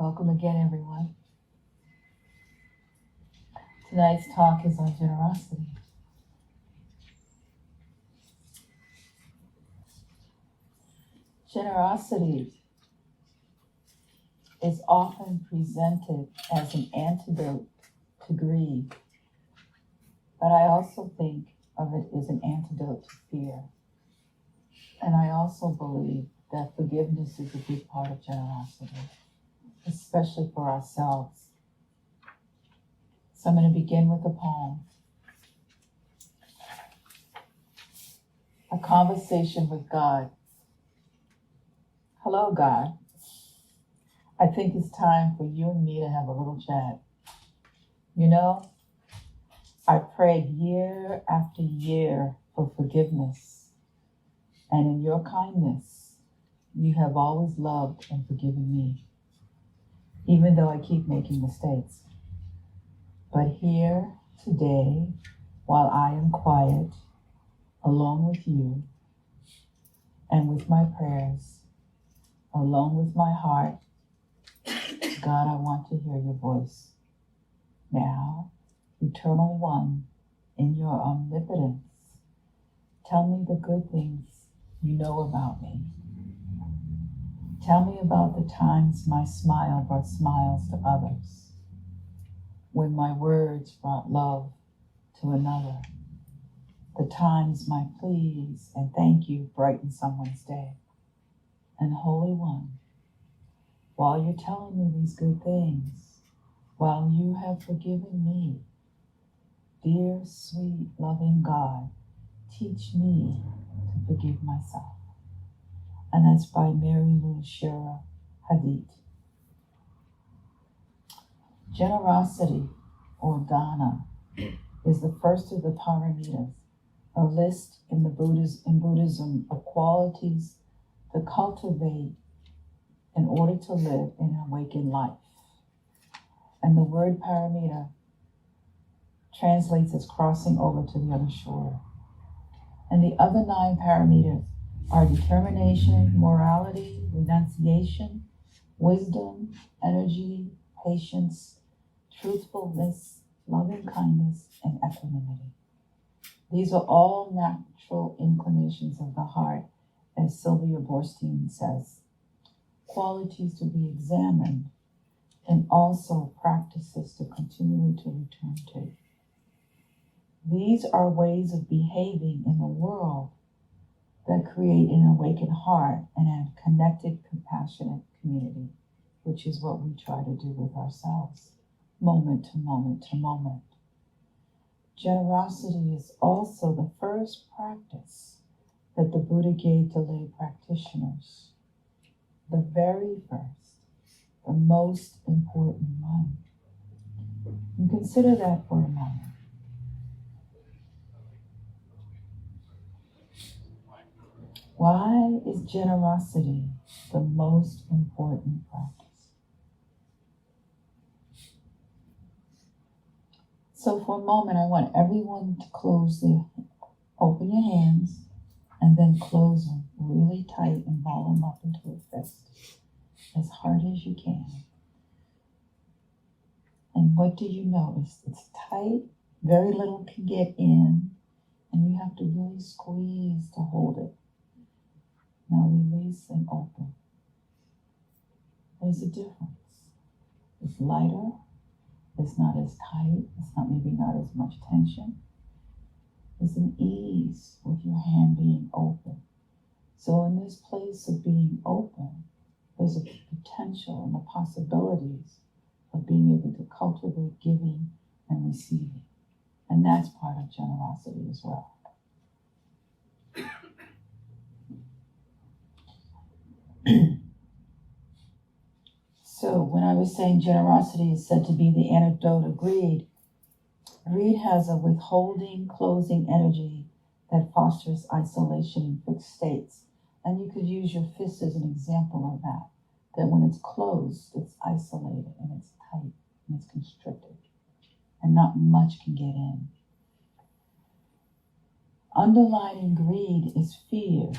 Welcome again, everyone. Tonight's talk is on generosity. Generosity is often presented as an antidote to greed, but I also think of it as an antidote to fear. And I also believe that forgiveness is a big part of generosity, especially for ourselves. So I'm going to begin with a poem. A conversation with God. Hello, God. I think it's time for you and me to have a little chat. You know, I prayed year after year for forgiveness, and in your kindness, you have always loved and forgiven me, even though I keep making mistakes. But here today, while I am quiet, alone with you, and with my prayers, alone with my heart, God, I want to hear your voice. Now, Eternal One, in your omnipotence, tell me the good things you know about me. Tell me about the times my smile brought smiles to others, when my words brought love to another, the times my pleas and thank you brightened someone's day. And Holy One, while you're telling me these good things, while you have forgiven me, dear, sweet, loving God, teach me to forgive myself. And that's by Mary Lou Shahara Hadith. Generosity, or dana, is the first of the paramitas, a list in Buddhism of qualities to cultivate in order to live in an awakened life. And the word paramita translates as crossing over to the other shore. And the other 9 paramitas are determination, morality, renunciation, wisdom, energy, patience, truthfulness, loving kindness, and equanimity. These are all natural inclinations of the heart, as Sylvia Boorstein says, qualities to be examined and also practices to continually to return to. These are ways of behaving in the world that create an awakened heart and a connected, compassionate community, which is what we try to do with ourselves, moment to moment to moment. Generosity is also the first practice that the Buddha gave to lay practitioners. The very first, the most important one. And consider that for a moment. Why is generosity the most important practice? So for a moment, I want everyone to open your hands and then close them really tight and ball them up into a fist as hard as you can. And what do you notice? It's tight, very little can get in, and you have to really squeeze to hold it. Now release and open. There's a difference. It's lighter, it's not as tight, it's maybe not as much tension. There's an ease with your hand being open. So in this place of being open, there's a potential and the possibilities of being able to cultivate giving and receiving. And that's part of generosity as well. So when I was saying generosity is said to be the antidote of greed, greed has a withholding, closing energy that fosters isolation in fixed states. And you could use your fist as an example of that when it's closed, it's isolated and it's tight and it's constricted and not much can get in. Underlying greed is fear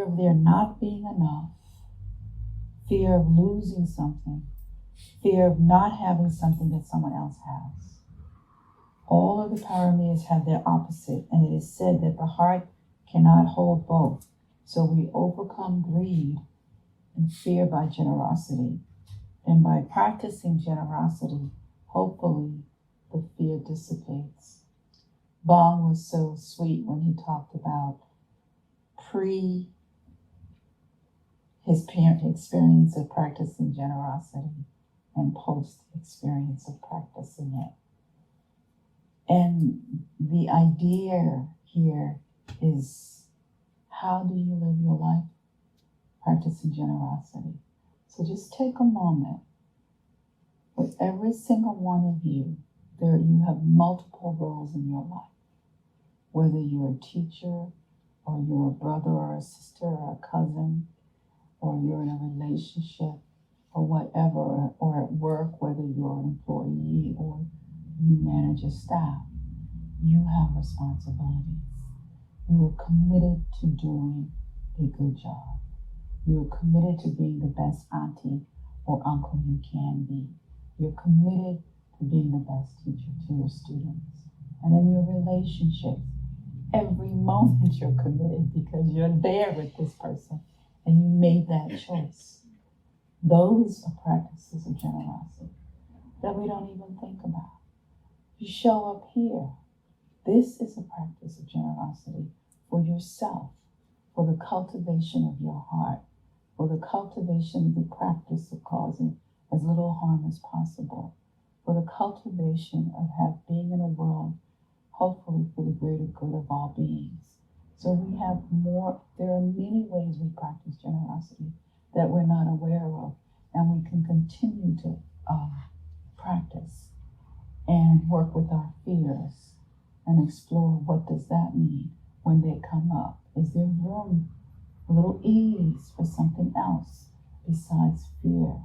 of there not being enough, fear of losing something, fear of not having something that someone else has. All of the paramitas have their opposite, and it is said that the heart cannot hold both. So we overcome greed and fear by generosity. And by practicing generosity, hopefully the fear dissipates. Bong was so sweet when he talked about his parent experience of practicing generosity and post-experience of practicing it. And the idea here is, how do you live your life practicing generosity? So just take a moment. With every single one of you, you have multiple roles in your life. Whether you're a teacher, or you're a brother or a sister or a cousin, or you're in a relationship, or whatever, or at work, whether you're an employee or you manage a staff, you have responsibilities. You are committed to doing a good job. You are committed to being the best auntie or uncle you can be. You're committed to being the best teacher to your students. And in your relationships, every moment you're committed because you're there with this person and you made that choice. Those are practices of generosity that we don't even think about. You show up here. This is a practice of generosity for yourself, for the cultivation of your heart, for the cultivation of the practice of causing as little harm as possible, for the cultivation of being in a world, hopefully for the greater good of all beings. So there are many ways we practice generosity that we're not aware of, and we can continue to practice and work with our fears and explore what does that mean when they come up. Is there room, a little ease for something else besides fear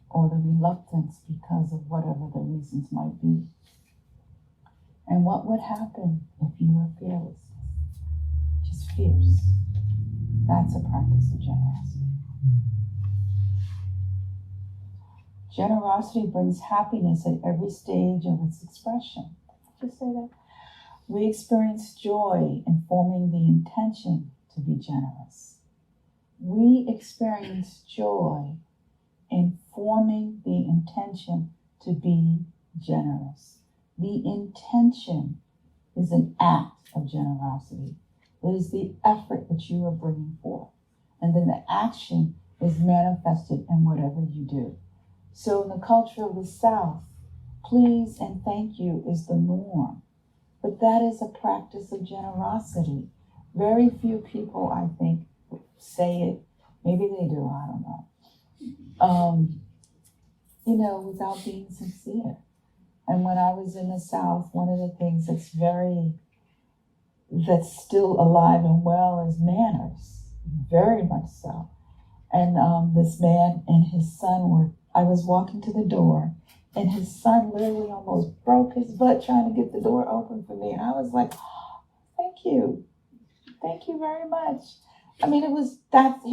or the reluctance because of whatever the reasons might be? And what would happen if you were fearless? Just fierce. That's a practice of generosity. Generosity brings happiness at every stage of its expression. Did you say that? We experience joy in forming the intention to be generous. We experience joy in forming the intention to be generous. The intention is an act of generosity. It is the effort that you are bringing forth. And then the action is manifested in whatever you do. So in the culture of the South, please and thank you is the norm. But that is a practice of generosity. Very few people, I think, say it. Maybe they do, I don't know. Without being sincere. And when I was in the South, one of the things that's still alive and well is manners, very much so. And this man and his son I was walking to the door, and his son literally almost broke his butt trying to get the door open for me. And I was like, oh, thank you very much. I mean, he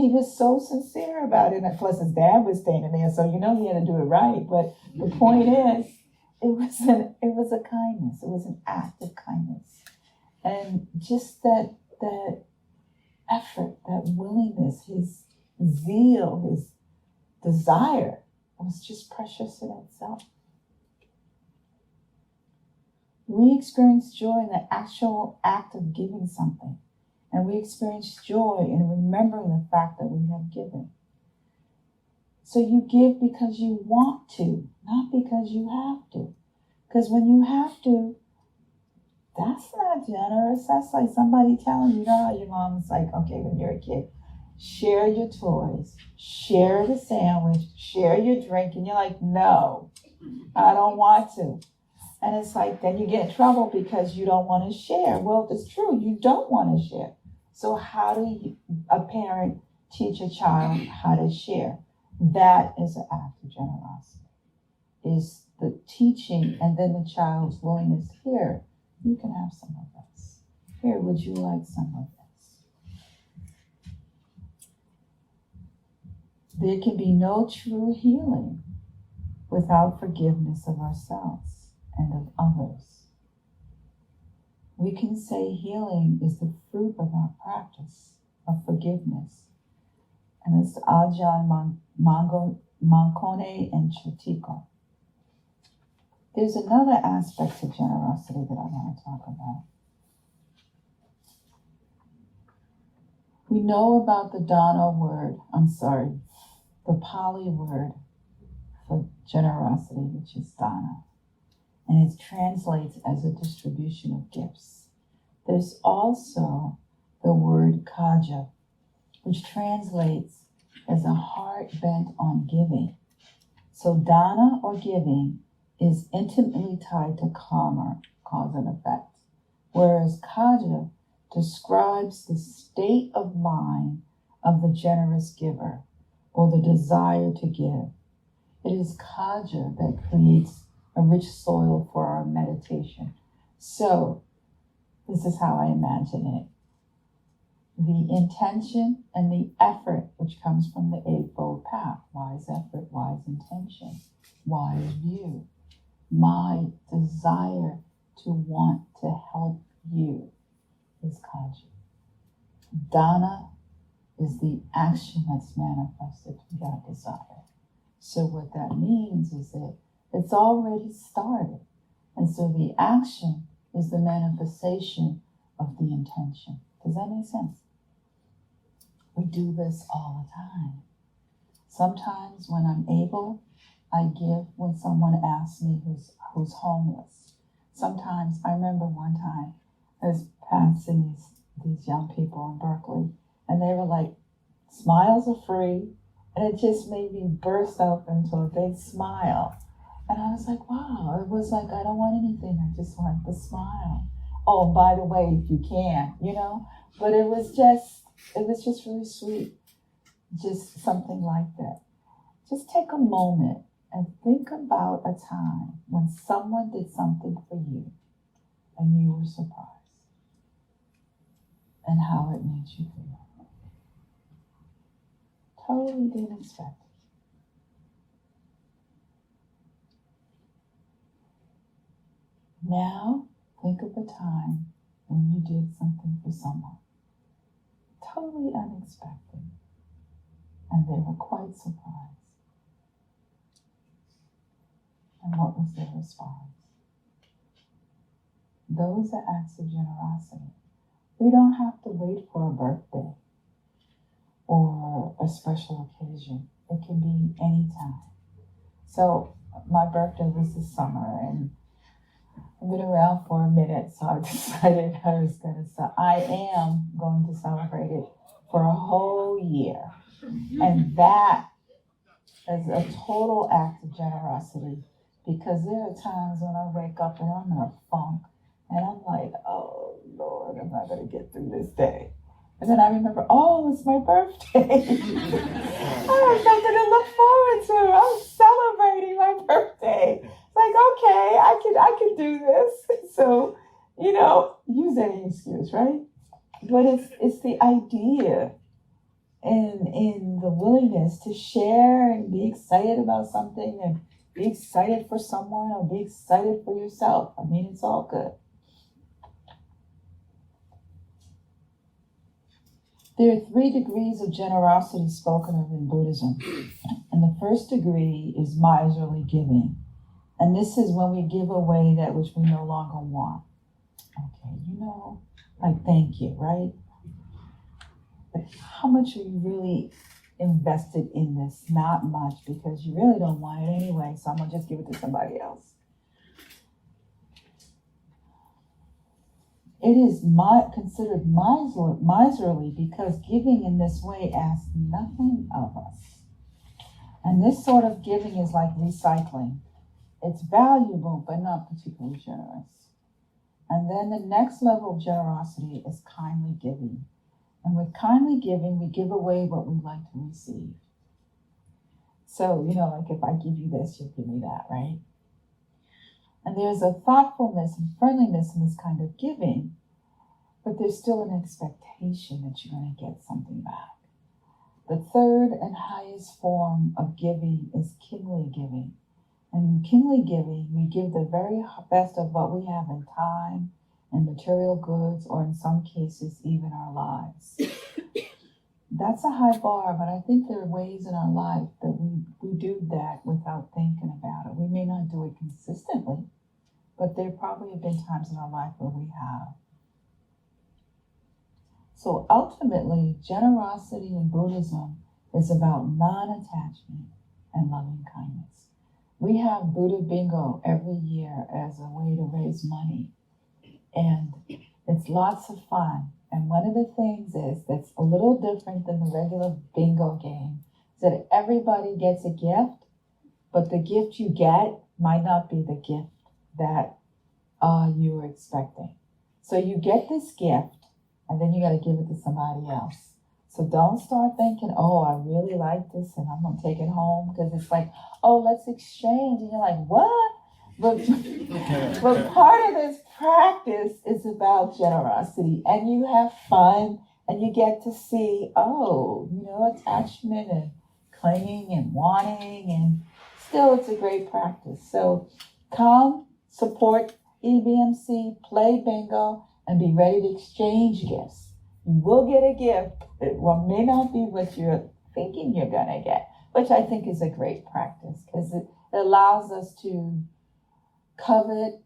was so sincere about it. And plus his dad was standing there, so he had to do it right. But the point is, it was a kindness. It was an act of kindness. And just that effort, that willingness, his zeal, his desire was just precious in itself. We experience joy in the actual act of giving something. And we experience joy in remembering the fact that we have given. So you give because you want to, not because you have to. Because when you have to, that's not generous. That's like somebody telling you, how your mom's like, okay, when you're a kid, share your toys, share the sandwich, share your drink. And you're like, no, I don't want to. And it's like, then you get in trouble because you don't want to share. Well, it's true, you don't want to share. So how do a parent teach a child how to share? That is an act of generosity. Is the teaching and then the child's willingness. Here, you can have some of this. Here, would you like some of this? There can be no true healing without forgiveness of ourselves and of others. We can say healing is the fruit of our practice of forgiveness. And it's Ajahn Mancone and Chotiko. There's another aspect to generosity that I want to talk about. We know about the the Pali word for generosity, which is dana, and it translates as a distribution of gifts. There's also the word kaja, which translates as a heart bent on giving. So dana or giving is intimately tied to karma, cause and effect, whereas kaja describes the state of mind of the generous giver or the desire to give. It is kaja that creates a rich soil for our meditation. So, this is how I imagine it. The intention and the effort, which comes from the Eightfold Path, wise effort, wise intention, wise view, my desire to want to help you is kaja. Dana is the action that's manifested through that desire. So what that means is that it's already started. And so the action is the manifestation of the intention. Does that make sense? We do this all the time. Sometimes when I'm able, I give when someone asks me who's homeless. Sometimes, I remember one time, I was passing these young people in Berkeley, and they were like, smiles are free, and it just made me burst out into a big smile. And I was like, wow, it was like, I don't want anything, I just want the smile. Oh, by the way, if you can, but it was just really sweet, just something like that. Just take a moment and think about a time when someone did something for you and you were surprised and how it made you feel. Totally didn't expect it. Now, think of a time when you did something for someone. Totally unexpected. And they were quite surprised. And what was their response? Those are acts of generosity. We don't have to wait for a birthday or a special occasion. It can be any time. So my birthday was this summer, and I've been around for a minute, so I decided I am going to celebrate it for a whole year. And that is a total act of generosity, because there are times when I wake up and I'm in a funk, and I'm like, oh Lord, I'm not going to get through this day. And then I remember, oh, it's my birthday. I have something to look forward to. I'm celebrating my birthday. It's like, okay, I can do this. So, use any excuse, right? But it's the idea and the willingness to share and be excited about something and be excited for someone or be excited for yourself. I mean, it's all good. There are 3 degrees of generosity spoken of in Buddhism. And the first degree is miserly giving. And this is when we give away that which we no longer want. Okay, like thank you, right? But how much are you really invested in this? Not much, because you really don't want it anyway, so I'm going to just give it to somebody else. It is considered miserly because giving in this way asks nothing of us. And this sort of giving is like recycling. It's valuable, but not particularly generous. And then the next level of generosity is kindly giving. And with kindly giving, we give away what we like to receive. So, like if I give you this, you'll give me that, right? And there's a thoughtfulness and friendliness in this kind of giving, but there's still an expectation that you're going to get something back. The third and highest form of giving is kingly giving. And in kingly giving, we give the very best of what we have in time and material goods, or in some cases, even our lives. That's a high bar, but I think there are ways in our life that we do that without thinking about it. We may not do it consistently, but there probably have been times in our life where we have. So ultimately, generosity in Buddhism is about non-attachment and loving kindness. We have Buddha Bingo every year as a way to raise money, and it's lots of fun. And one of the things is that's a little different than the regular bingo game is that everybody gets a gift, but the gift you get might not be the gift that you were expecting. So you get this gift, and then you got to give it to somebody else. So don't start thinking, oh, I really like this and I'm going to take it home, because it's like, oh, let's exchange. And you're like, what? But part of this practice is about generosity, and you have fun, and you get to see, attachment and clinging and wanting, and still it's a great practice. So come, support EBMC, play bingo, and be ready to exchange gifts. You will get a gift. It may not be what you're thinking you're going to get, which I think is a great practice, because it allows us to covet,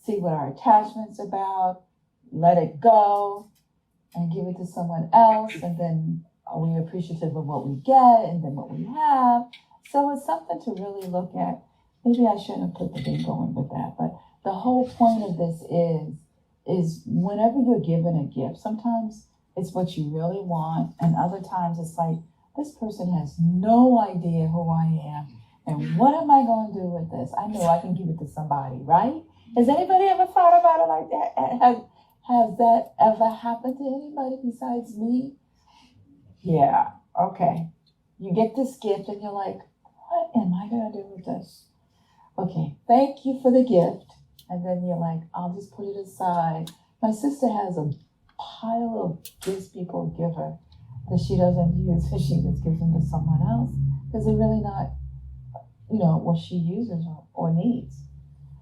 see what our attachment's about, let it go, and give it to someone else, and then are we appreciative of what we get and then what we have. So it's something to really look at. Maybe I shouldn't have put the bingo in with that, but the whole point of this is whenever you're given a gift, sometimes it's what you really want, and other times it's like, this person has no idea who I am, and what am I going to do with this? I know I can give it to somebody, right? Has anybody ever thought about it like that? Has that ever happened to anybody besides me? Yeah, okay. You get this gift and you're like, what am I going to do with this? Okay, thank you for the gift. And then you're like, I'll just put it aside. My sister has a pile of gifts people give her that she doesn't use, so she just gives them to someone else, because they're really not, what she uses or needs.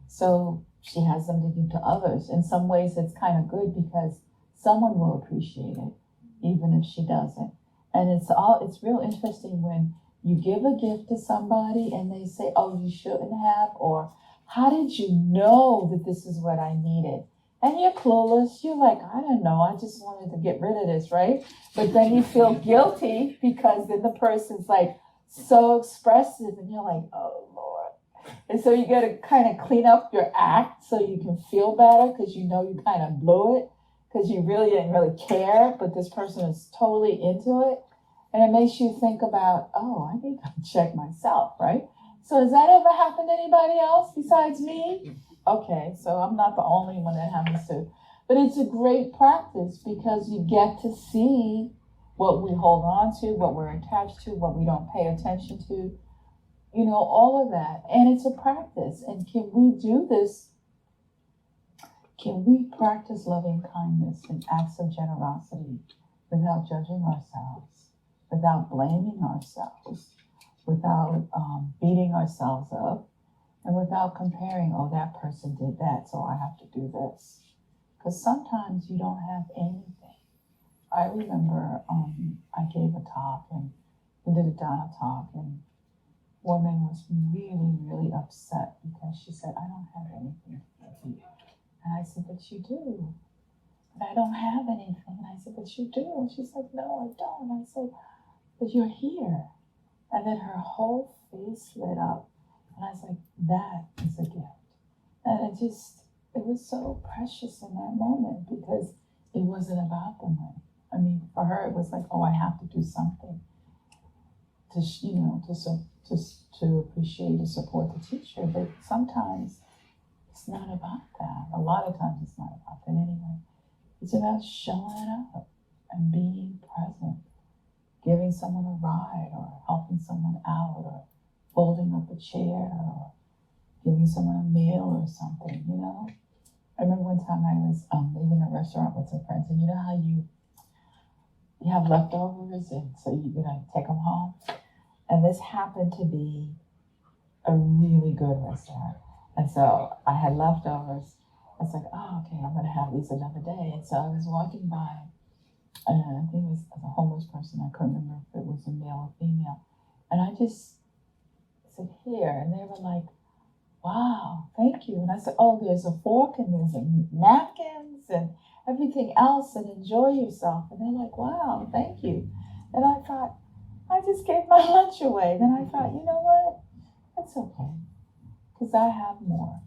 So she has them to give to others. In some ways, it's kind of good, because someone will appreciate it, even if she doesn't. And it's real interesting when you give a gift to somebody and they say, oh, you shouldn't have, or how did you know that this is what I needed? And you're clueless. You're like, I don't know. I just wanted to get rid of this, right? But then you feel guilty, because then the person's like so expressive, and you're like, oh, Lord. And so you got to kind of clean up your act so you can feel better, because you know you kind of blew it, because you really didn't really care, but this person is totally into it. And it makes you think about, oh, I need to check myself, right? So has that ever happened to anybody else besides me? Okay, so I'm not the only one that happens to. But it's a great practice, because you get to see what we hold on to, what we're attached to, what we don't pay attention to, all of that. And it's a practice. And can we do this? Can we practice loving kindness and acts of generosity without judging ourselves, without blaming ourselves, without beating ourselves up, and without comparing, oh, that person did that, so I have to do this? Because sometimes you don't have anything. I remember I gave a talk, and we did a Dharma talk, and a woman was really, really upset, because she said, I don't have anything for you. And I said, but you do. But I don't have anything. And I said, but you do. And she said, no, I don't. And I said, but you're here. And then her whole face lit up. And I was like, that is a gift. And it was so precious in that moment, because it wasn't about the money. I mean, for her, it was like, oh, I have to do something to appreciate and support the teacher. But sometimes it's not about that. A lot of times it's not about that anyway. It's about showing up and being present, giving someone a ride, or helping someone out, or folding up a chair, or giving someone a meal or something, I remember one time I was leaving a restaurant with some friends, and you know how you have leftovers, and so you're gonna take them home. And this happened to be a really good restaurant. And so I had leftovers. I was like, oh, okay, I'm gonna have these another day. And so I was walking by, I think it was a homeless person. I couldn't remember if it was a male or female. And I just said, here. And they were like, wow, thank you. And I said, oh, there's a fork and there's napkins and everything else, and enjoy yourself. And they're like, wow, thank you. And I thought, I just gave my lunch away. Then I thought, you know what? That's okay, because I have more.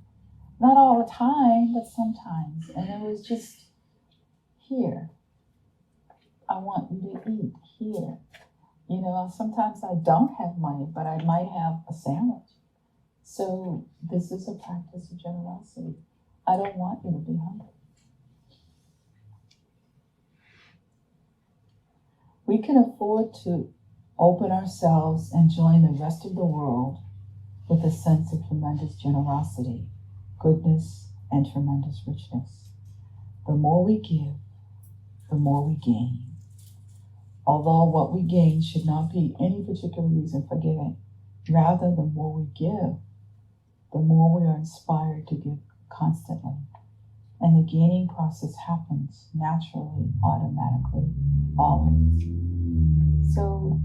Not all the time, but sometimes. And it was just, here. I want you to eat here. You know, sometimes I don't have money, but I might have a sandwich. So this is a practice of generosity. I don't want you to be hungry. We can afford to open ourselves and join the rest of the world with a sense of tremendous generosity, goodness, and tremendous richness. The more we give, the more we gain. Although what we gain should not be any particular reason for giving. Rather, the more we give, the more we are inspired to give constantly. And the gaining process happens naturally, automatically, always. So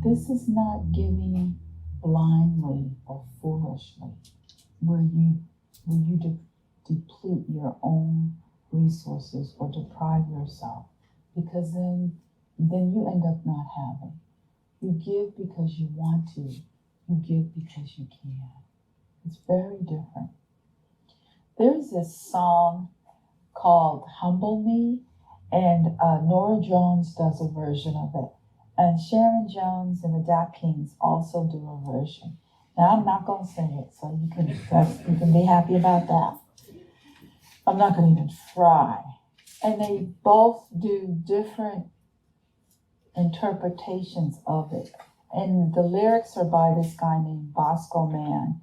this is not giving blindly or foolishly, where you deplete your own resources or deprive yourself, because then you end up not having. You give because you want to. You give because you can. It's very different. There's this song called Humble Me, and Nora Jones does a version of it. And Sharon Jones and the Dap Kings also do a version. Now, I'm not going to sing it, so you can be happy about that. I'm not going to even try. And they both do different interpretations of it. And the lyrics are by this guy named Bosco Mann.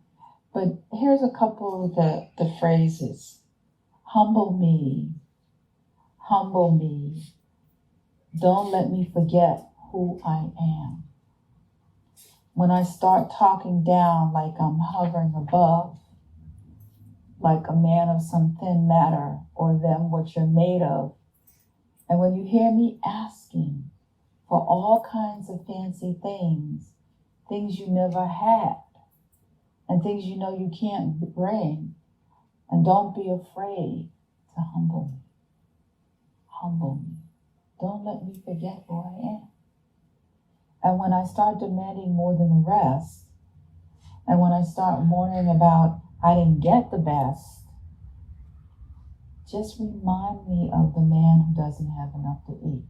But here's a couple of the phrases. Humble me, don't let me forget who I am. When I start talking down like I'm hovering above, like a man of some thin matter, or them what you're made of, and when you hear me asking for all kinds of fancy things, things you never had, and things you know you can't bring, and don't be afraid to humble me. Humble me. Don't let me forget who I am. And when I start demanding more than the rest, and when I start mourning about I didn't get the best, just remind me of the man who doesn't have enough to eat.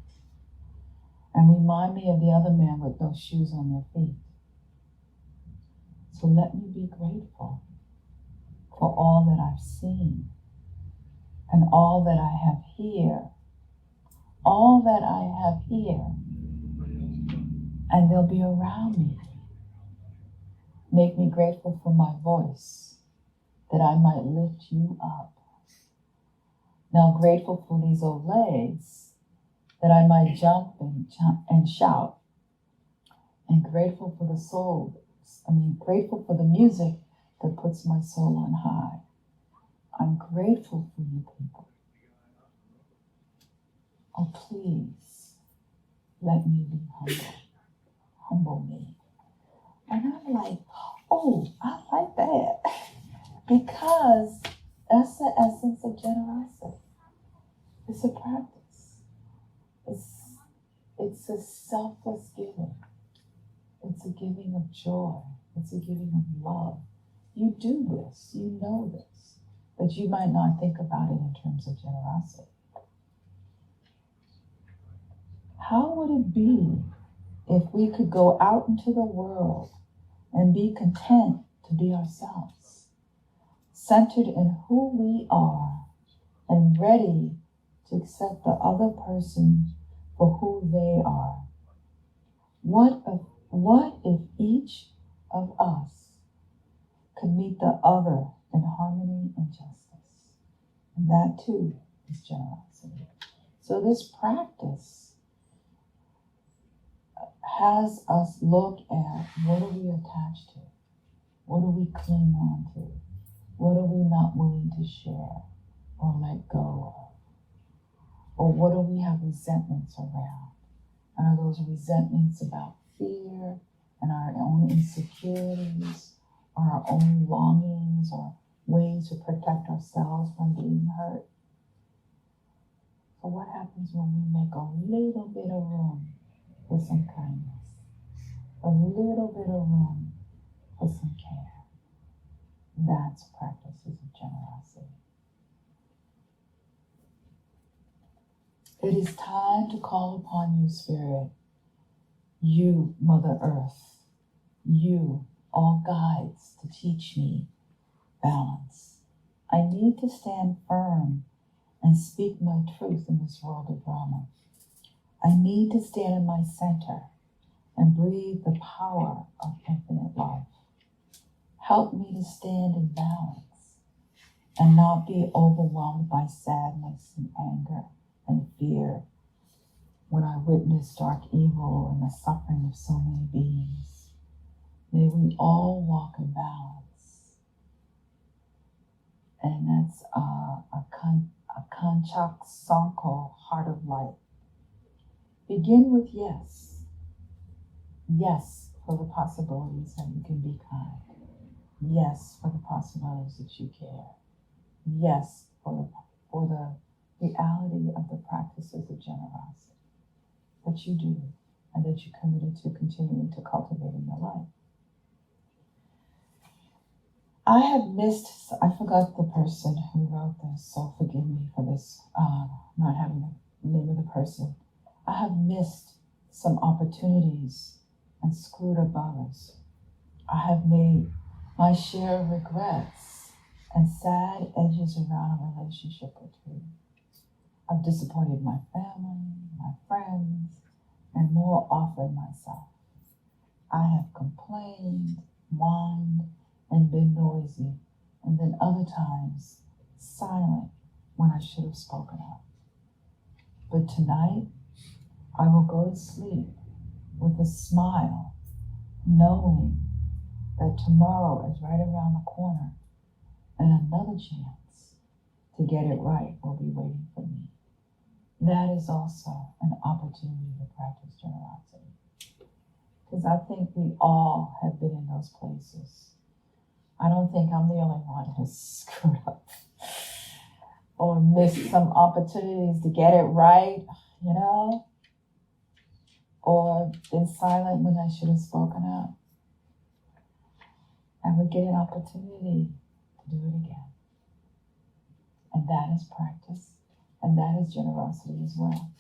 And remind me of the other man with no shoes on their feet. So let me be grateful for all that I've seen and all that I have here. All that I have here. And they'll be around me. Make me grateful for my voice, that I might lift you up. Now grateful for these old legs, that I might jump and shout. And grateful for the soul, grateful for the music that puts my soul on high. I'm grateful for you people. Oh, please, let me be humble. Humble me. And I'm like, oh, I like that. Because that's the essence of generosity. It's a practice. It's a selfless giving. It's a giving of joy. It's a giving of love. You do this. You know this. But you might not think about it in terms of generosity. How would it be if we could go out into the world and be content to be ourselves, centered in who we are and ready to accept the other person for who they are? What if each of us could meet the other in harmony and justice? And that too is generosity. So this practice has us look at what are we attached to? What do we cling on to? What are we not willing to share or let go of? Or what do we have resentments around? And are those resentments about fear and our own insecurities or our own longings or ways to protect ourselves from being hurt? So what happens when we make a little bit of room for some kindness? A little bit of room for some care? That's practices of generosity. It is time to call upon you, Spirit, you, Mother Earth, you, all guides, to teach me balance. I need to stand firm and speak my truth in this world of drama. I need to stand in my center and breathe the power of infinite love. Help me to stand in balance and not be overwhelmed by sadness and anger and fear when I witness dark evil and the suffering of so many beings. May we all walk in balance. And that's a Kanchak Sanko, heart of light. Begin with yes. Yes for the possibilities that you can be kind. Yes for the possibilities that you care. Yes for the reality of the practices of generosity that you do and that you're committed to continuing to cultivate in your life. I forgot the person who wrote this, so forgive me for this, not having the name of the person. I have missed some opportunities and screwed up others. I have made my share of regrets and sad edges around a relationship or two. I've disappointed my family, my friends, and more often myself. I have complained, whined, and been noisy, and then other times silent when I should have spoken up. But tonight, I will go to sleep with a smile, knowing that tomorrow is right around the corner and another chance to get it right will be waiting for me. That is also an opportunity to practice generosity. Because I think we all have been in those places. I don't think I'm the only one who's screwed up or missed some opportunities to get it right, or been silent when I should have spoken up. And we get an opportunity to do it again. And that is practice, and that is generosity as well.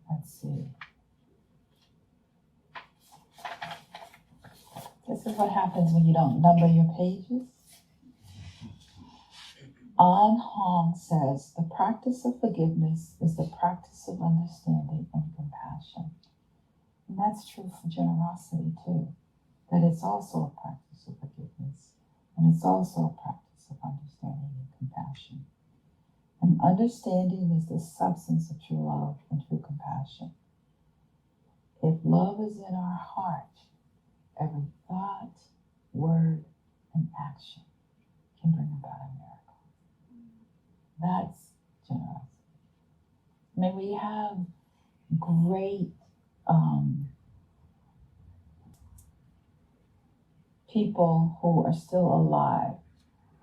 Let's see. This is what happens when you don't number your pages. An Hong says, the practice of forgiveness is the practice of understanding and compassion. And that's true for generosity too, that it's also a practice of forgiveness, and it's also a practice of understanding and compassion. And understanding is the substance of true love and true compassion. If love is in our heart, every thought, word, and action can bring about a miracle. That's generosity. May we have great people who are still alive,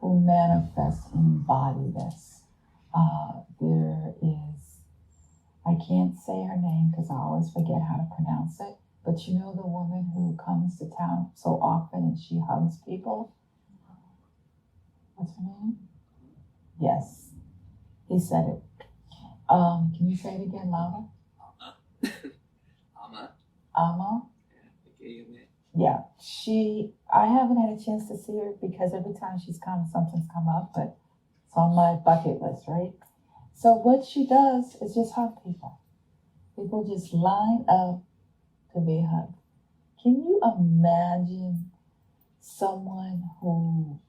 who manifest and embody this. There is, I can't say her name because I always forget how to pronounce it, but you know the woman who comes to town so often and she hugs people? What's her name? Yes. He said it. Can you say it again louder? Ama? Yeah. I haven't had a chance to see her because every time she's come, something's come up, but it's on my bucket list, right? So what she does is just hug people. People just line up to be hugged. Can you imagine someone who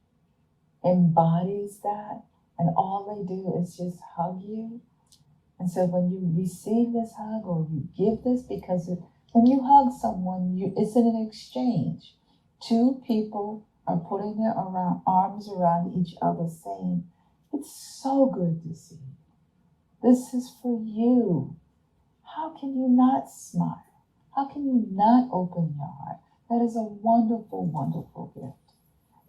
embodies that and all they do is just hug you. And so when you receive this hug or you give this, because when you hug someone, it's in an exchange. Two people are putting their arms around each other saying, it's so good to see you. This is for you. How can you not smile? How can you not open your heart? That is a wonderful, wonderful gift.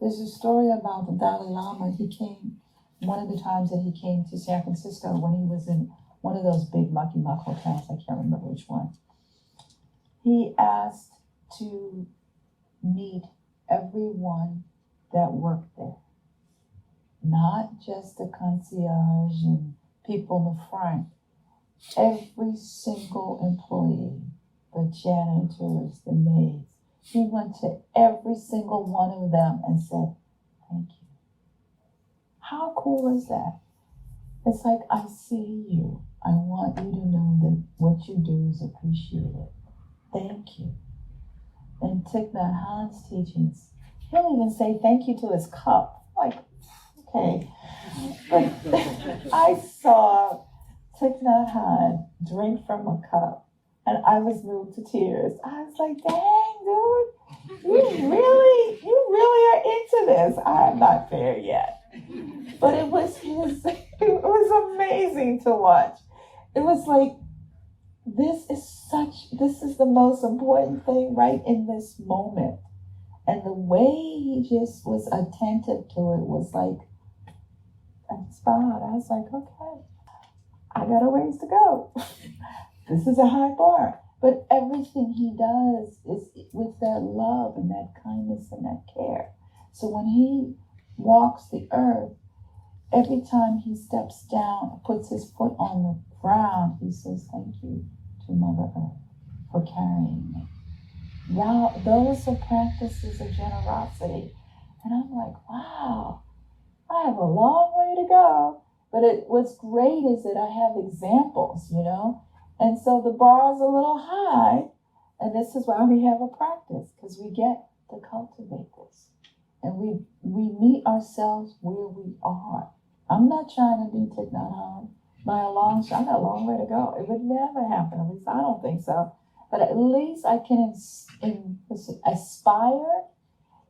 There's a story about the Dalai Lama. He came, one of the times that he came to San Francisco when he was in one of those big mucky muck hotels, I can't remember which one. He asked to meet everyone that worked there. Not just the concierge and people in the front. Every single employee, the janitors, the maids. He went to every single one of them and said, thank you. How cool is that? It's like, I see you. I want you to know that what you do is appreciated. Thank you. In Thich Nhat Hanh's teachings, he'll even say thank you to his cup. Like, okay. But I saw Thich Nhat Hanh drink from a cup, and I was moved to tears. I was like, dang, dude, you really are into this. I'm not there yet. But it was amazing to watch. It was like, this is the most important thing right in this moment. And the way he just was attentive to it was like, inspired. I was like, okay, I got a ways to go. This is a high bar. But everything he does is with that love and that kindness and that care. So when he walks the earth, every time he steps down, puts his foot on the ground, he says, thank you to Mother Earth for carrying me. Wow, those are practices of generosity. And I'm like, wow, I have a long way to go. But what's great is that I have examples, And so the bar is a little high. And this is why we have a practice, because we get to cultivate this. And we meet ourselves where we are. I'm not trying to be Thich Nhat Hanh by a long shot. I got a long way to go. It would never happen. At least I don't think so. But at least I can aspire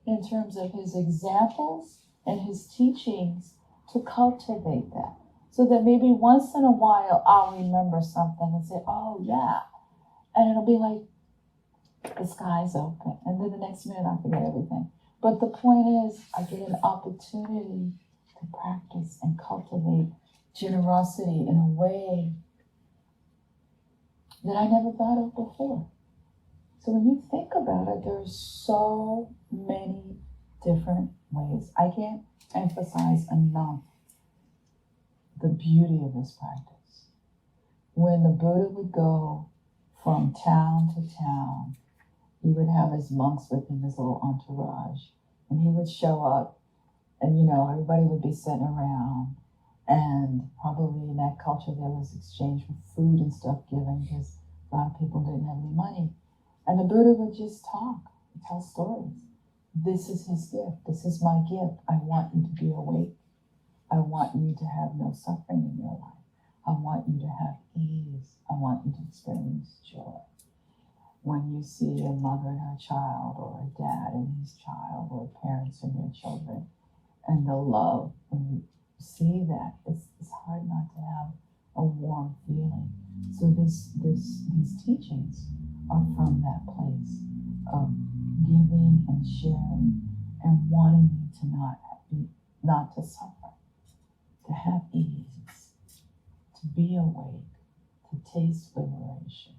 in terms of his examples and his teachings to cultivate that. So that maybe once in a while I'll remember something and say, oh yeah. And it'll be like, the sky's open. And then the next minute I forget everything. But the point is, I get an opportunity to practice and cultivate generosity in a way that I never thought of before. So when you think about it, there's so many different ways. I can't emphasize enough the beauty of this practice. When the Buddha would go from town to town, he would have his monks with him, his little entourage, and he would show up, and everybody would be sitting around, and probably in that culture there was exchange for food and stuff given because a lot of people didn't have any money. And the Buddha would just talk and tell stories. This is his gift. This is my gift. I want you to be awake. I want you to have no suffering in your life. I want you to have ease. I want you to experience joy. When you see a mother and her child, or a dad and his child, or parents and their children, and the love, when you see that, it's hard not to have a warm feeling. So these teachings are from that place of giving and sharing and wanting you to not to suffer, to have ease, to be awake, to taste liberation.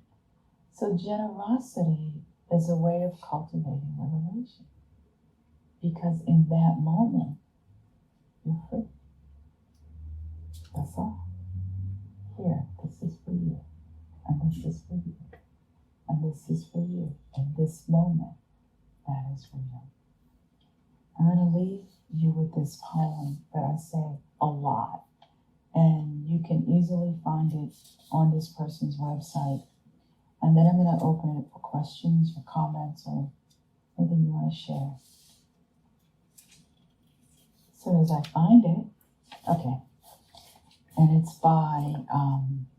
So generosity is a way of cultivating liberation. Because in that moment, you're free. That's all. Here, this is for you. And this is for you. And this is for you. In this moment, that is for you. I'm going to leave you with this poem that I say a lot. And you can easily find it on this person's website. And then I'm going to open it for questions or comments or anything you want to share. As soon as I find it. Okay, And it's by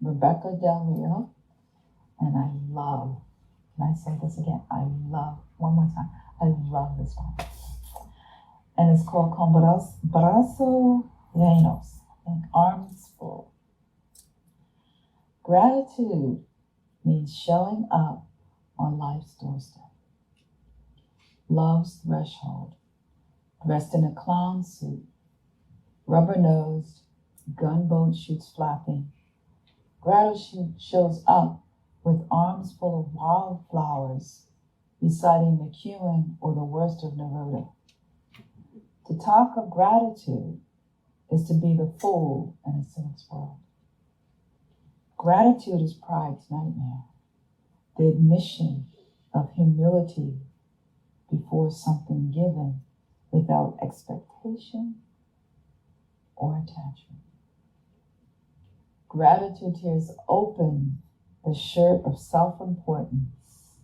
Rebecca Del Rio. And I love, can I say this again? One more time, I love this one. And it's called Con Brazo Llenos, and arms full. Gratitude means showing up on life's doorstep. Love's threshold, dressed in a clown suit, rubber-nosed, gunboat shoots flapping. Gratitude shows up with arms full of wildflowers, reciting McEwen or the worst of Neruda. To talk of gratitude is to be the fool in a cynic's world. Gratitude is pride's nightmare, the admission of humility before something given without expectation or attachment. Gratitude tears open the shirt of self-importance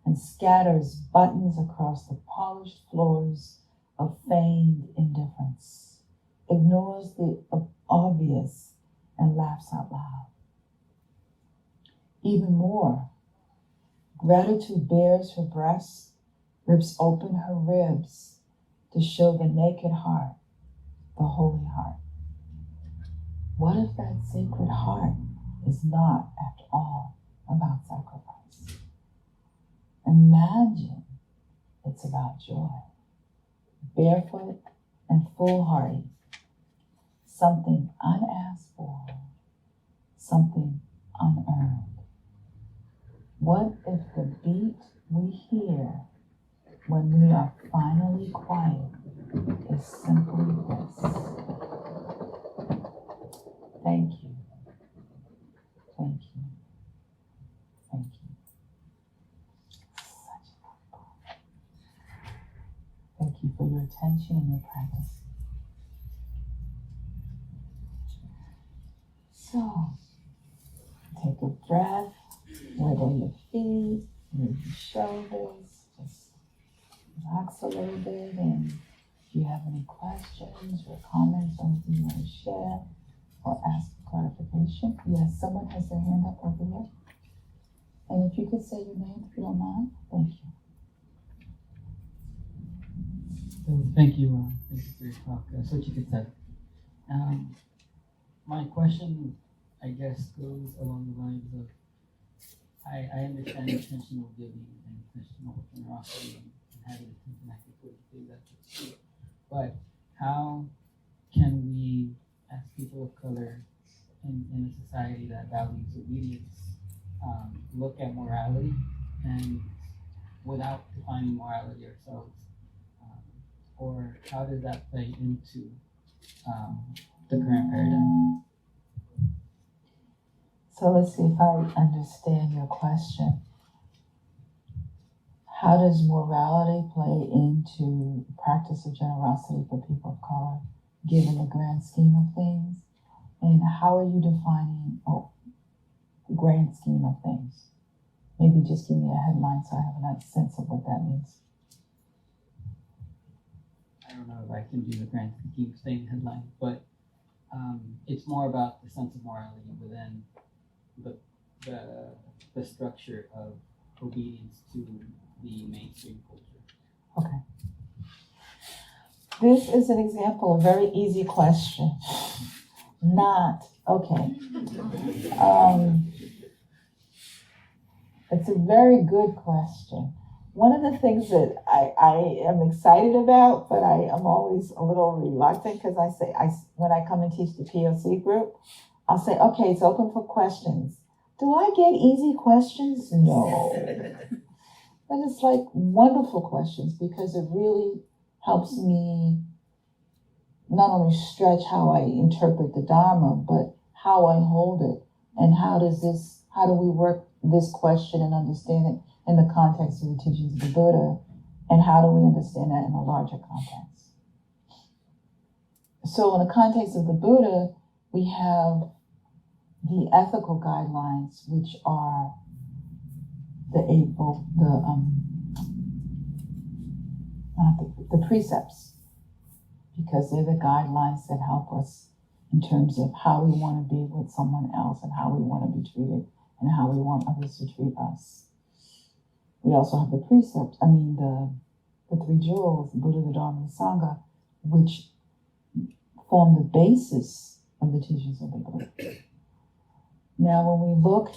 and scatters buttons across the polished floors of feigned indifference, ignores the obvious and laughs out loud. Even more, gratitude bares her breasts, rips open her ribs to show the naked heart, the holy heart. What if that sacred heart is not, after all, about sacrifice? Imagine it's about joy, barefoot and foolhardy, something unasked for, something unearned. What if the beat we hear when we are finally quiet is simply this? Thank you. Thank you. Thank you. Such a good book. Thank you for your attention and your practice. So, take a breath, wiggle your feet, move your shoulders, just relax a little bit, and if you have any questions or comments on anything you want to share or ask clarification. Yes, someone has their hand up over here. And if you could say your name, if you don't mind. Thank you. So thank you for your talk. So you could say. My question, I guess, goes along the lines of, I understand intentional giving and intentional generosity and having it connected with that, but how can we, as people of color in a society that values obedience, look at morality and without defining morality ourselves, or how does that play into the current paradigm? So let's see if I understand your question. How does morality play into the practice of generosity for people of color, given the grand scheme of things? And how are you defining the grand scheme of things? Maybe just give me a headline so I have a nice sense of what that means. I don't know if I can do the grand scheme of things headline, but it's more about the sense of morality within the structure of obedience to the mainstream culture. Okay. This is an example of a very easy question. It's a very good question. One of the things that I am excited about, but I am always a little reluctant, because when I come and teach the POC group, I'll say, okay, it's open for questions. Do I get easy questions? No. But it's like wonderful questions, because it really helps me not only stretch how I interpret the Dharma, but how I hold it, and how do we work this question and understand it in the context of the teachings of the Buddha, and how do we understand that in a larger context? So in the context of the Buddha, we have the ethical guidelines, which are the precepts, because they're the guidelines that help us in terms of how we want to be with someone else and how we want to be treated and how we want others to treat us. We also have the precepts, the three jewels, the Buddha, the Dharma, the Sangha, which form the basis of the teachings of the Buddha. Now, when we look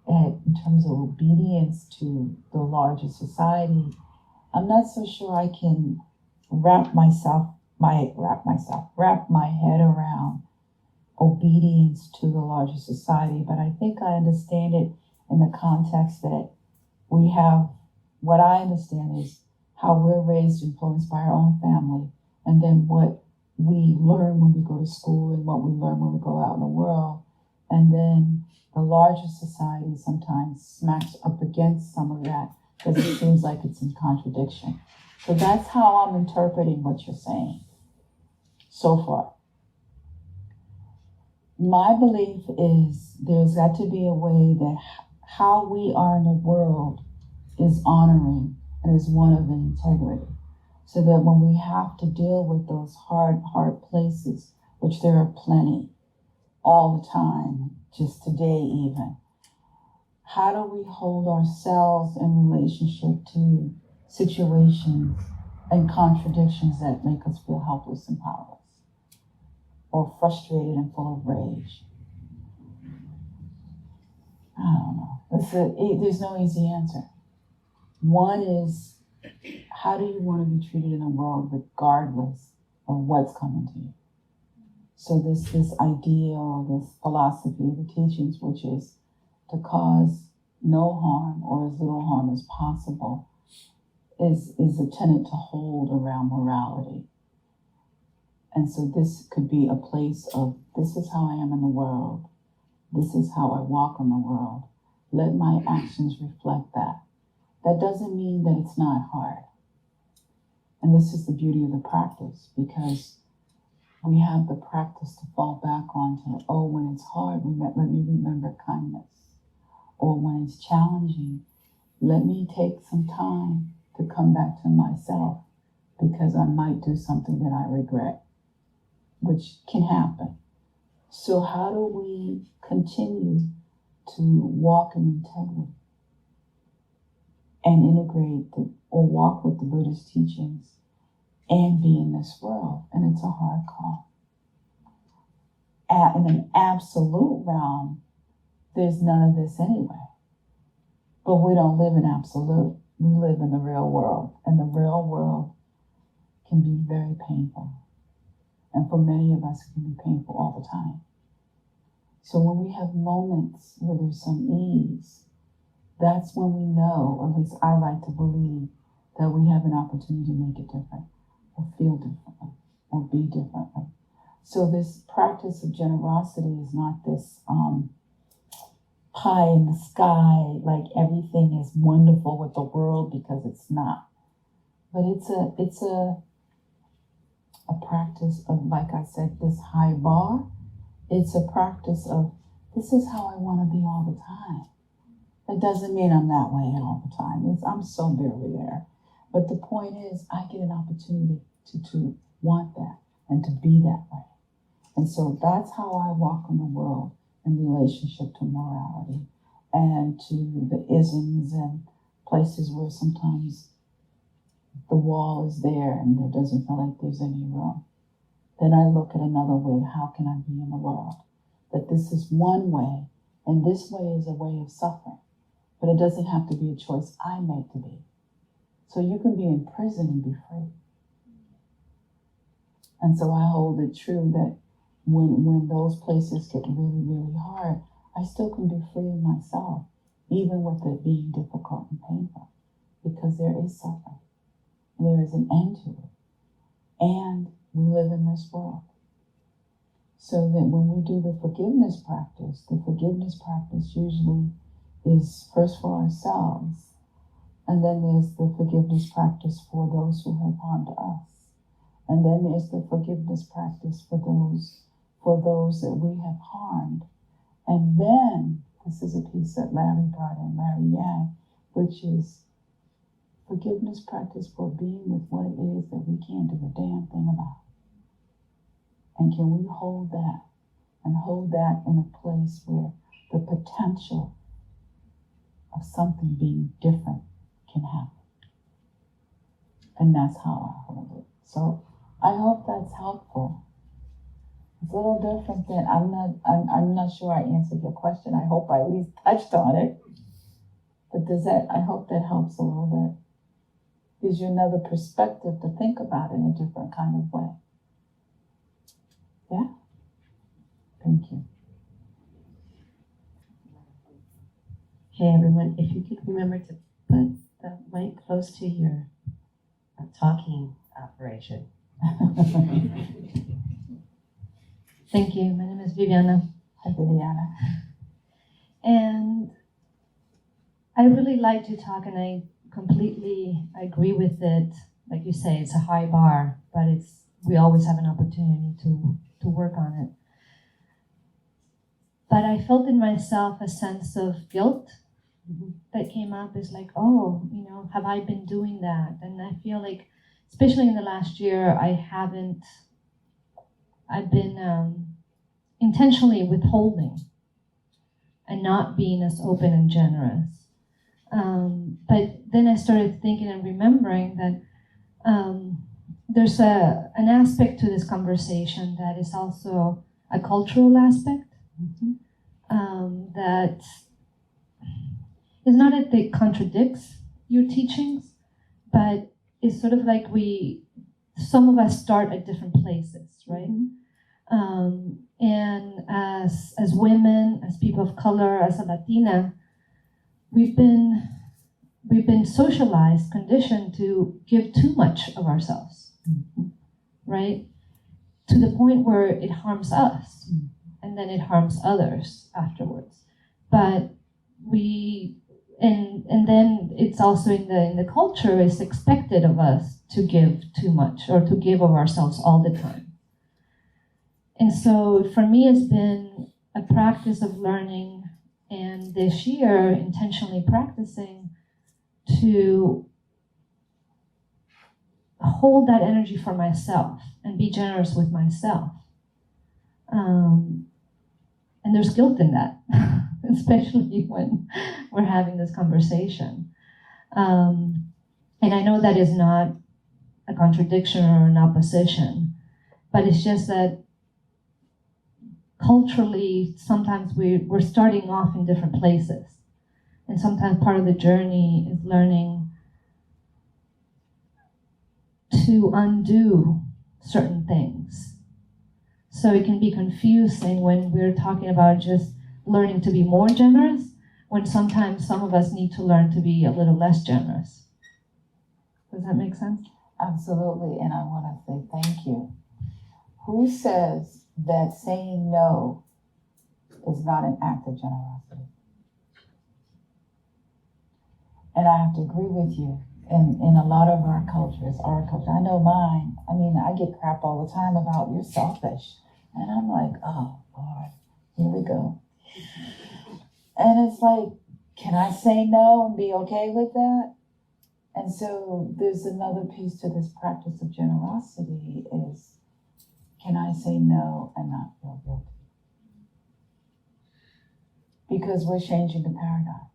at, in terms of obedience to the larger society, I'm not so sure I can wrap my head around obedience to the larger society, but I think I understand it in the context that we have, what I understand is how we're raised, influenced by our own family, and then what we learn when we go to school and what we learn when we go out in the world. And then the larger society sometimes smacks up against some of that because it seems like it's in contradiction. So that's how I'm interpreting what you're saying so far. My belief is there's got to be a way that how we are in the world is honoring and is one of integrity. So that when we have to deal with those hard places, which there are plenty all the time, just today even, how do we hold ourselves in relationship to situations and contradictions that make us feel helpless and powerless, or frustrated and full of rage? I don't know. There's no easy answer. One is, how do you want to be treated in the world regardless of what's coming to you? So this ideal, this philosophy of the teachings, which is to cause no harm or as little harm as possible, is a tenet to hold around morality. And so this could be a place of, this is how I am in the world. This is how I walk in the world. Let my actions reflect that. That doesn't mean that it's not hard. And this is the beauty of the practice, because we have the practice to fall back on to, when it's hard, let me remember kindness. Or when it's challenging, let me take some time to come back to myself, because I might do something that I regret, which can happen. So how do we continue to walk in integrity and integrate or walk with the Buddha's teachings and be in this world? And it's a hard call. In an absolute realm, there's none of this anyway. But we don't live in absolute. We live in the real world. And the real world can be very painful. And for many of us, it can be painful all the time. So when we have moments where there's some ease, that's when we know, or at least I like to believe, that we have an opportunity to make it different, or feel differently, or be differently. So this practice of generosity is not this pie in the sky, like everything is wonderful with the world, because it's not. But it's a practice of, like I said, this high bar. It's a practice of, this is how I want to be all the time. It doesn't mean I'm that way all the time. I'm so barely there. But the point is, I get an opportunity to want that and to be that way. And so that's how I walk in the world in relationship to morality and to the isms and places where sometimes the wall is there and there doesn't feel like there's any room. Then I look at another way. How can I be in the world? That this is one way, and this way is a way of suffering. But it doesn't have to be a choice I make to be. So you can be in prison and be free. And so I hold it true that when those places get really, really hard, I still can be free in myself, even with it being difficult and painful, because there is suffering. And there is an end to it. And we live in this world. So that when we do the forgiveness practice usually is first for ourselves, and then there's the forgiveness practice for those who have harmed us, and then there's the forgiveness practice for those that we have harmed, and then this is a piece that Larry brought in, Larry Yang, which is forgiveness practice for being with what it is that we can't do a damn thing about. And can we hold that and hold that in a place where the potential of something being different can happen? And that's how I hold it. So I hope that's helpful. It's a little different than, I'm not sure I answered your question. I hope I at least touched on it. But I hope that helps a little bit. Gives you another perspective to think about it in a different kind of way. Yeah? Thank you. Hey everyone, if you could remember to put the mic close to your talking operation. Thank you. My name is Viviana. Hi, Viviana. And I really like to talk, and I completely agree with it. Like you say, it's a high bar, but we always have an opportunity to work on it. But I felt in myself a sense of guilt that came up. It's like, oh, have I been doing that? And I feel like, especially in the last year, I've been intentionally withholding and not being as open and generous. But then I started thinking and remembering that there's an aspect to this conversation that is also a cultural aspect. That is not that it contradicts your teachings, but it's sort of like some of us start at different places, right? And as women, as people of color, as a Latina, we've been socialized, conditioned to give too much of ourselves, right? To the point where it harms us, and then it harms others afterwards. But and then it's also in the culture, it's expected of us to give too much or to give of ourselves all the time. And so for me, it's been a practice of learning, and this year intentionally practicing to hold that energy for myself and be generous with myself. And there's guilt in that, especially when we're having this conversation. And I know that is not a contradiction or an opposition, but it's just that culturally, sometimes we're starting off in different places. And sometimes part of the journey is learning to undo certain things. So it can be confusing when we're talking about just learning to be more generous, when sometimes some of us need to learn to be a little less generous. Does that make sense? Absolutely, and I want to say thank you. Who says that saying no is not an act of generosity? And I have to agree with you. In a lot of our cultures, I know mine, I get crap all the time about you're selfish. And I'm like, oh, Lord, here we go. And it's like, can I say no and be okay with that? And so there's another piece to this practice of generosity is, can I say no and not feel guilty? Because we're changing the paradigm.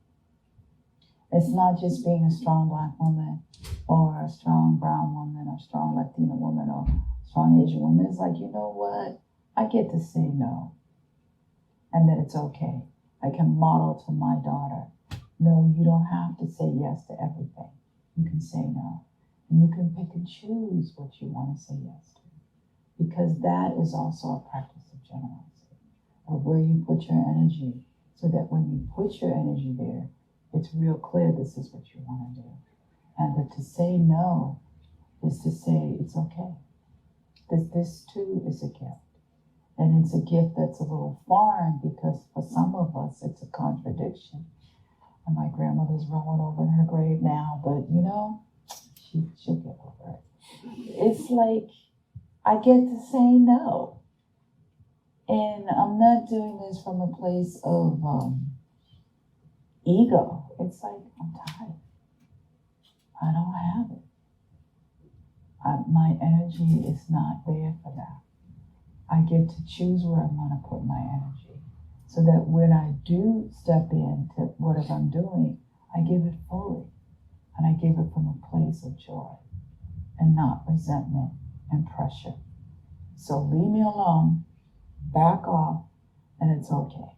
It's not just being a strong Black woman or a strong brown woman or strong Latina woman or strong Asian woman. It's like, you know what? I get to say no. And that it's okay. I can model to my daughter, no, you don't have to say yes to everything. You can say no. And you can pick and choose what you want to say yes to. Because that is also a practice of generosity, of where you put your energy, so that when you put your energy there, it's real clear this is what you want to do. And that to say no is to say it's okay. This too is a gift. And it's a gift that's a little foreign because for some of us it's a contradiction. And my grandmother's rolling over in her grave now, but she'll get over it. It's like, I get to say no. And I'm not doing this from a place of ego. It's like, I'm tired. I don't have it. My energy is not there for that. I get to choose where I'm going to put my energy, so that when I do step into whatever I'm doing, I give it fully, and I give it from a place of joy and not resentment and pressure. So leave me alone, back off, and it's okay.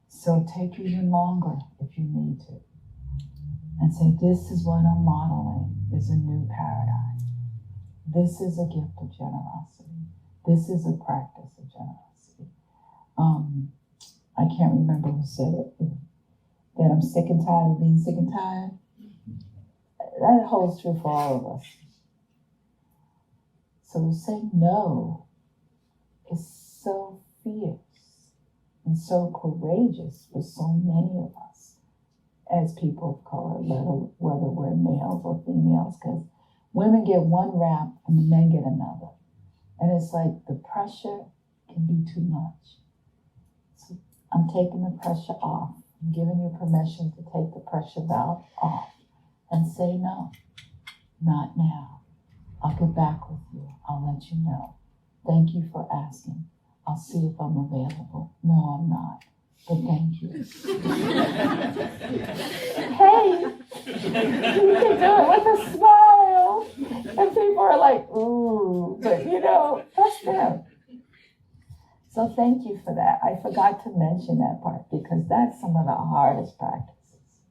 So take even longer if you need to, and say, this is what I'm modeling, is a new paradigm. This is a gift of generosity. This is a practice of generosity. I can't remember who said it, that I'm sick and tired of being sick and tired. That holds true for all of us. So to say no is so fierce and so courageous for so many of us as people of color, whether we're males or females, because women get one rap and the men get another. And it's like the pressure can be too much. So I'm taking the pressure off. I'm giving you permission to take the pressure valve off and say no, not now. I'll get back with you. I'll let you know. Thank you for asking. I'll see if I'm available. No, I'm not. But thank you. Hey, you can do it with a smile. And people are like, ooh, but that's them. So thank you for that. I forgot to mention that part because that's some of the hardest practices.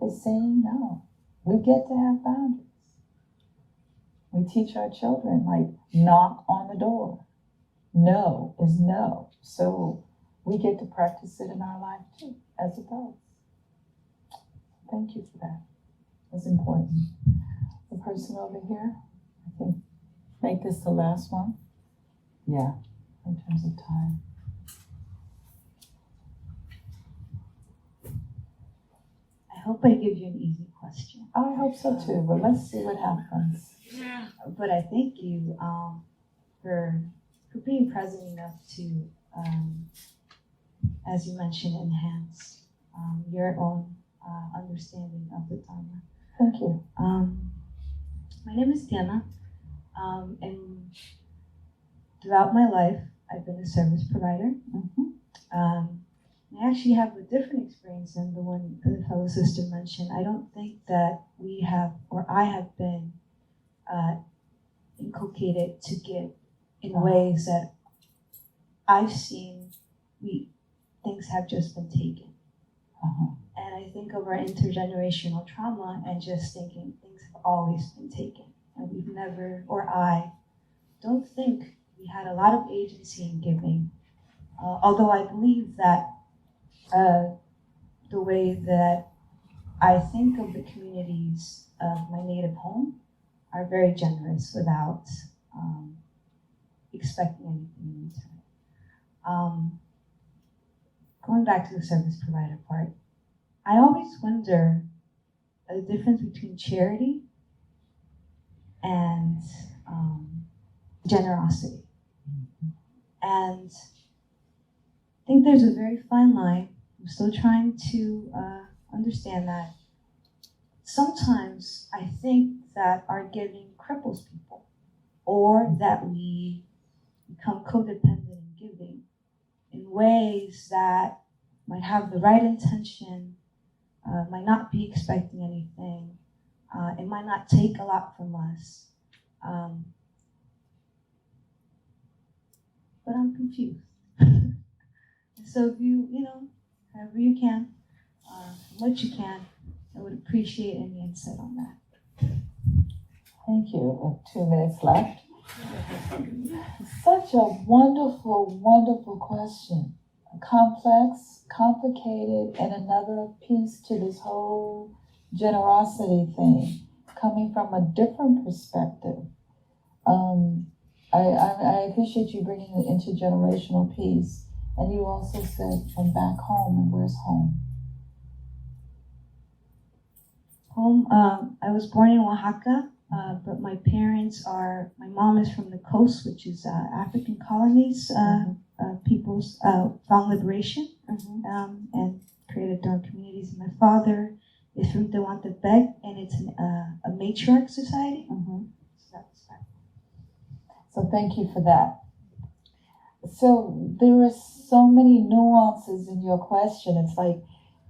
Is saying no. We get to have boundaries. We teach our children, like, knock on the door. No is no. So we get to practice it in our life too, as adults. Thank you for that. That's important. The person over here, I think, make this the last one. Yeah, in terms of time. I hope I give you an easy question. I hope so too, but let's see what happens. But I thank you for being present enough to, as you mentioned, enhance your own understanding of the Dharma. Thank you. My name is Diana, and throughout my life, I've been a service provider. I actually have a different experience than the one the fellow sister mentioned. I don't think that we have, or I have been inculcated to give in ways that I've seen things have just been taken. And I think of our intergenerational trauma and just thinking things have always been taken. And we've never, or I don't think we had a lot of agency in giving. Although I believe that the way that I think of the communities of my native home are very generous without expecting anything in return. Going back to the service provider part, I always wonder the difference between charity and generosity. And I think there's a very fine line. I'm still trying to understand that. Sometimes I think that our giving cripples people, or that we become codependent in giving in ways that might have the right intention, might not be expecting anything, it might not take a lot from us. But I'm confused. So if you, however you can, what you can, I would appreciate any insight on that. Thank you. We have 2 minutes left. Such a wonderful, wonderful question. Complex, complicated, and another piece to this whole generosity thing, coming from a different perspective. I appreciate you bringing the intergenerational piece. And you also said from back home, and where's home? Home, I was born in Oaxaca, but my mom is from the coast, which is African colonies, people's found liberation, and created their own communities. And my father is from Tehuantepec, and it's a matriarch society. So that's that. So thank you for that. so there are so many nuances in your question. It's like,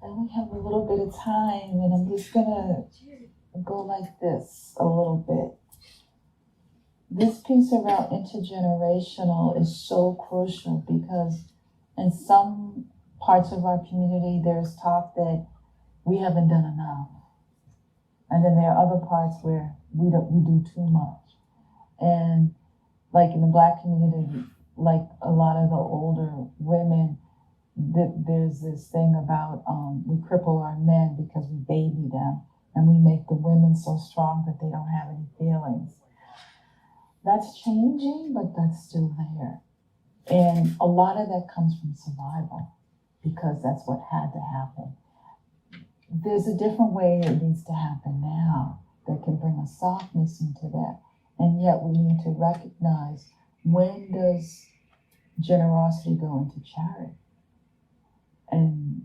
I only have a little bit of time, and I'm just gonna go like this a little bit. This piece around intergenerational is so crucial because in some parts of our community, there's talk that we haven't done enough. And then there are other parts where we do too much. And like in the Black community, like a lot of the older women, there's this thing about we cripple our men because we baby them, and we make the women so strong that they don't have any feelings. That's changing, but that's still there. And a lot of that comes from survival, because that's what had to happen. There's a different way it needs to happen now that can bring a softness into that. And yet we need to recognize, when does generosity go into charity? And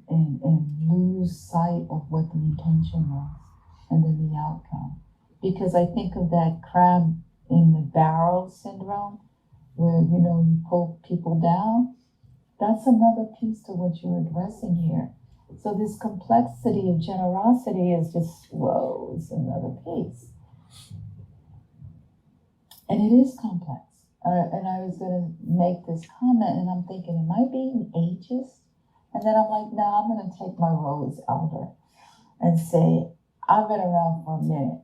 lose sight of what the intention was and then the outcome. Because I think of that crab in the barrel syndrome, where, you pull people down. That's another piece to what you're addressing here. So this complexity of generosity is just, whoa, it's another piece. And it is complex. And I was going to make this comment, and I'm thinking, am I being ageist? And then I'm like, no, I'm going to take my role as elder and say, I've been around for a minute.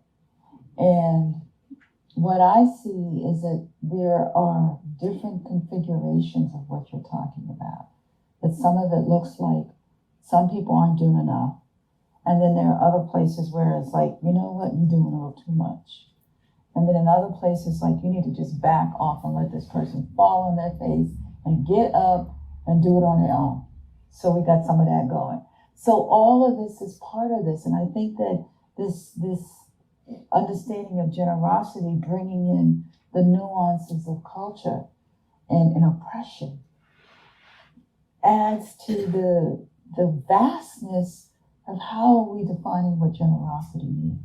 And what I see is that there are different configurations of what you're talking about. That some of it looks like some people aren't doing enough. And then there are other places where it's like, you know what, you're doing a little too much. And then in other places, like, you need to just back off and let this person fall on their face and get up and do it on their own. So we got some of that going. So all of this is part of this. And I think that this understanding of generosity, bringing in the nuances of culture and oppression, adds to the vastness of how are we defining what generosity means.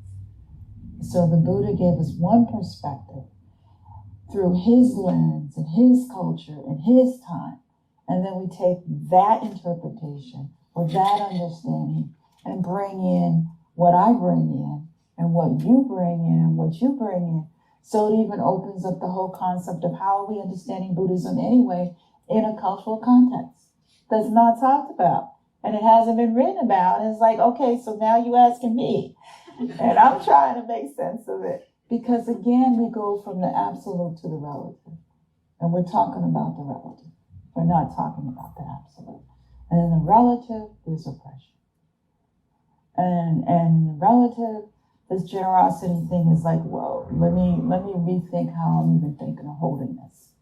So the Buddha gave us one perspective through his lens and his culture and his time. And then we take that interpretation or that understanding and bring in what I bring in and what you bring in and what you bring in. So it even opens up the whole concept of how are we understanding Buddhism anyway in a cultural context that's not talked about. And it hasn't been written about. And it's like, okay, so now you're asking me. And I'm trying to make sense of it. Because again, we go from the absolute to the relative. And we're talking about the relative. We're not talking about the absolute. And in the relative, there's oppression. And in the relative, this generosity thing is like, whoa, let me rethink how I'm even thinking of holding this.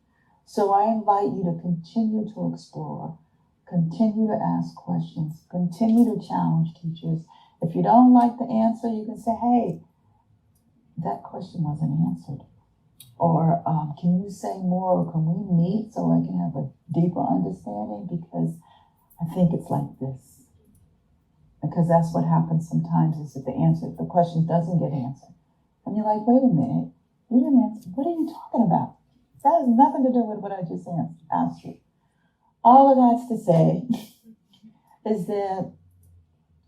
So I invite you to continue to explore, continue to ask questions, continue to challenge teachers. If you don't like the answer, you can say, hey, that question wasn't answered. Or can you say more, or can we meet so I can have a deeper understanding? Because I think it's like this. Because that's what happens sometimes, is that the question doesn't get answered. And you're like, wait a minute, you didn't answer. What are you talking about? That has nothing to do with what I just asked you. All of that's to say is that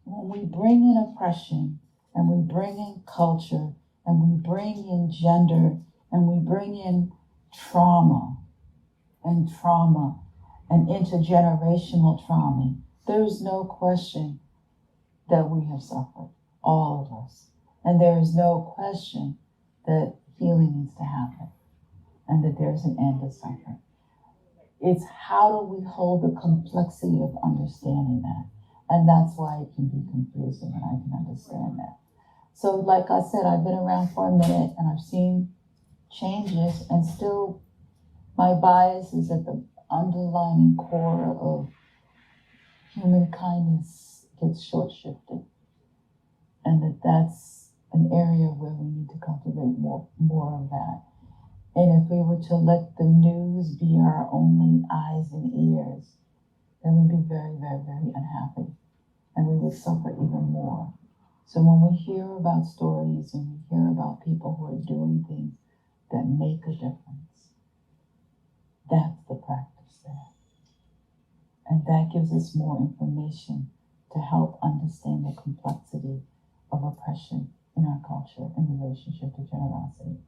when we bring in oppression, and we bring in culture, and we bring in gender, and we bring in trauma and intergenerational trauma, there's no question that we have suffered, all of us. And there is no question that healing needs to happen and that there's an end to suffering. It's how do we hold the complexity of understanding that? And that's why it can be confusing, and I can understand that. So like I said, I've been around for a minute and I've seen changes, and still my bias is at the underlying core of human kindness gets short-shifted. And that's an area where we need to cultivate more of that. And if we were to let the news be our only eyes and ears, then we'd be very, very, very unhappy. And we would suffer even more. So when we hear about stories and we hear about people who are doing things that make a difference, that's the practice there. And that gives us more information to help understand the complexity of oppression in our culture in relationship to generosity.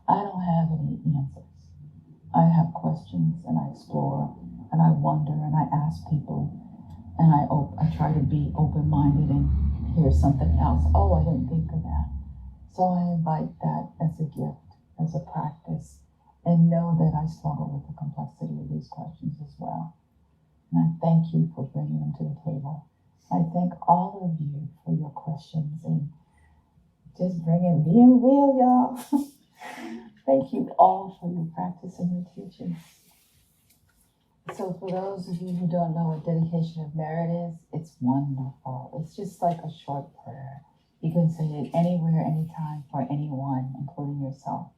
I don't have any answers. I have questions and I explore and I wonder and I ask people and I try to be open-minded and hear something else. Oh, I didn't think of that. So I invite that as a gift, as a practice, and know that I struggle with the complexity of these questions as well. And I thank you for bringing them to the table. I thank all of you for your questions and just being real, y'all. Thank you all for your practice and your teaching. So for those of you who don't know what dedication of merit is, it's wonderful. It's just like a short prayer. You can say it anywhere, anytime, for anyone, including yourself.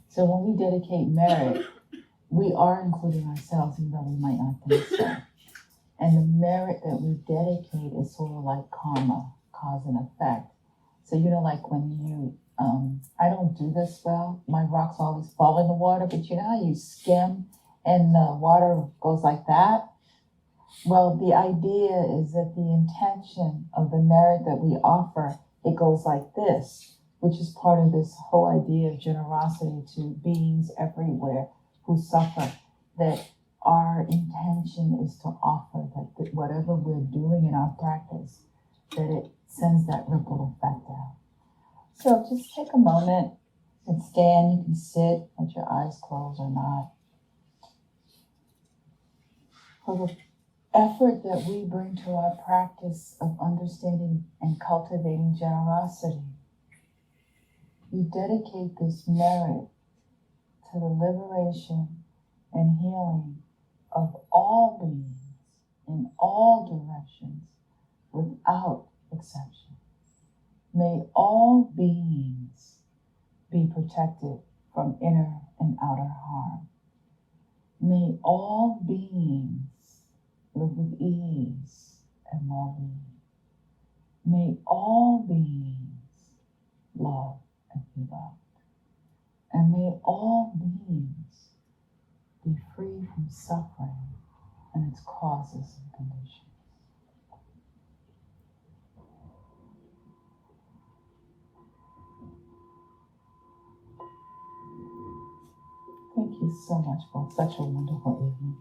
So when we dedicate merit, we are including ourselves, even though we might not think so. And the merit that we dedicate is sort of like karma, cause and effect. So, like when you, I don't do this well, my rocks always fall in the water, but you know how you skim and the water goes like that? Well, the idea is that the intention of the merit that we offer, it goes like this, which is part of this whole idea of generosity to beings everywhere who suffer, that our intention is to offer that whatever we're doing in our practice, that it sends that ripple effect out. So just take a moment and stand. You can sit with your eyes closed or not. For the effort that we bring to our practice of understanding and cultivating generosity, we dedicate this merit to the liberation and healing of all beings in all directions without exception. May all beings be protected from inner and outer harm. May all beings live with ease and well-being. May all beings love and be loved. And may all beings be free from suffering and its causes and conditions. Thank you so much for such a wonderful evening.